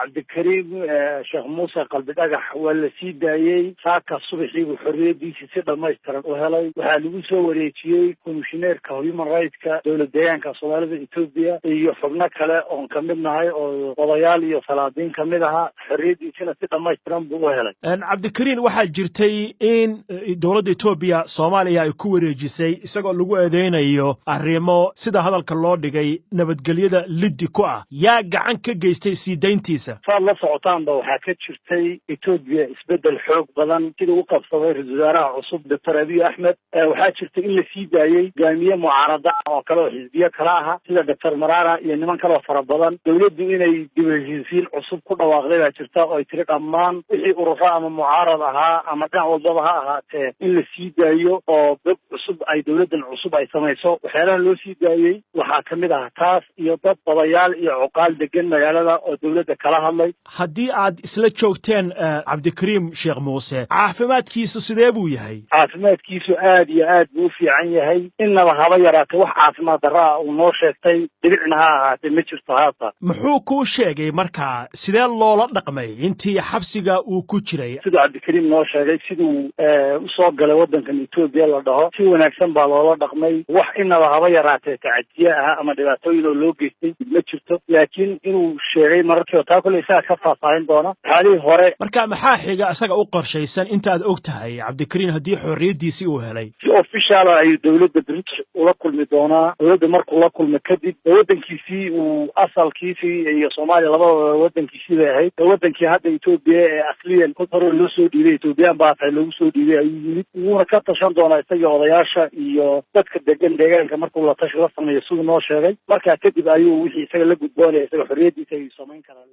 cabdikariim sheekh muuse qalbi dhagax waa la sii daayey saaka subaxii uu xorriyadiisii si dhammaystiran u helay waxaa lagu soo wareejiyey komishineerka human rightska dowlad deegaanka soomaalida etoobiya iyo xubno kale oon kamid nahay oo odayaal iyo salaadiin kamid ahaa xorriyadiisina si dhammaystiran buu u helay. cabdikariim waxaa jirtay in dowladda etoobiya soomaaliya ay ku wareejisay isagoo lagu eedeynayo arrimo sida hadalka loo dhigay nabadgelyada liddi ku ah yaa gacan ka geystay sii dayntiisa. saad la socotaanba waxaa ka jirtay etoobiya isbedel xoog badan sida u qabsaday ra-iisul wasaaraha cusub doctor abiy axmed waxaa jirtay in la sii daayey hogaamiye mucaarada oo kale oo xisbiye kale aha sida doctor marara iyo niman kaleo fara badan dowladdu inay dib heshiisiin cusub ku dhawaaqday baa jirta oo ay tiri dhammaan wixii ururo ama mucaarad ahaa ama dhinac walbaba ha ahaatee in la sii daayo oo dad cusub ay dowladdan cusub ay samayso waxyaalaha loo sii daayey waxaa kamid ah taas iyo dad odayaal iyo cuqaal degan magaalada oo dowladda kala hadlay. haddii aad isla joogteen cabdikariim sheekh muuse caafimaadkiisu sidee buu yahay? caafimaadkiisu aad iyo aad buu u fiican yahay innaba haba yaraatee wax caafimaad darraa uu noo sheegtay dhibicna ha ahaatee ma jirto haata. muxuu kuu sheegay markaa sidee loola dhaqmay intii xabsiga uu ku jiray? siduu cabdikariim noo sheegay siduu usoo galay waddankan etoobiya la dhaho si wanaagsan baa loola dhaqmay wax innaba haba yaraatee tacadiye ah ama dhibaatooyin oo loo geystay ma jirto laakiin inuu sheegay mararkiiba taa kole isaga ka faahfaahin doona xaalihii hore. marka maxaa xiga isaga u qorshaysan intaad og tahay cabdikariim haddii xorriyaddiisii uu helay? si official ayuu dowladda british ula kulmi doonaa dowladda markuu la kulmo kadib waddankiisii uu asalkiisii iyo soomaaliya labadaba waddankiisii bay ahayd waddankii hadda etoobiya ee asliyan kol hore loo soo dhiibay etoobiyaan baa tahay loogu soo dhiibay ayuu yimid wuuna ka tashan doonaa isaga odayaasha iyo dadka degan deegaanka markuu la tashi la sameeyo siduu noo sheegay markaa kadib ayuu wixii isaga la gudboonaya isaga xorriyaddiisa ayuu samayn karaa.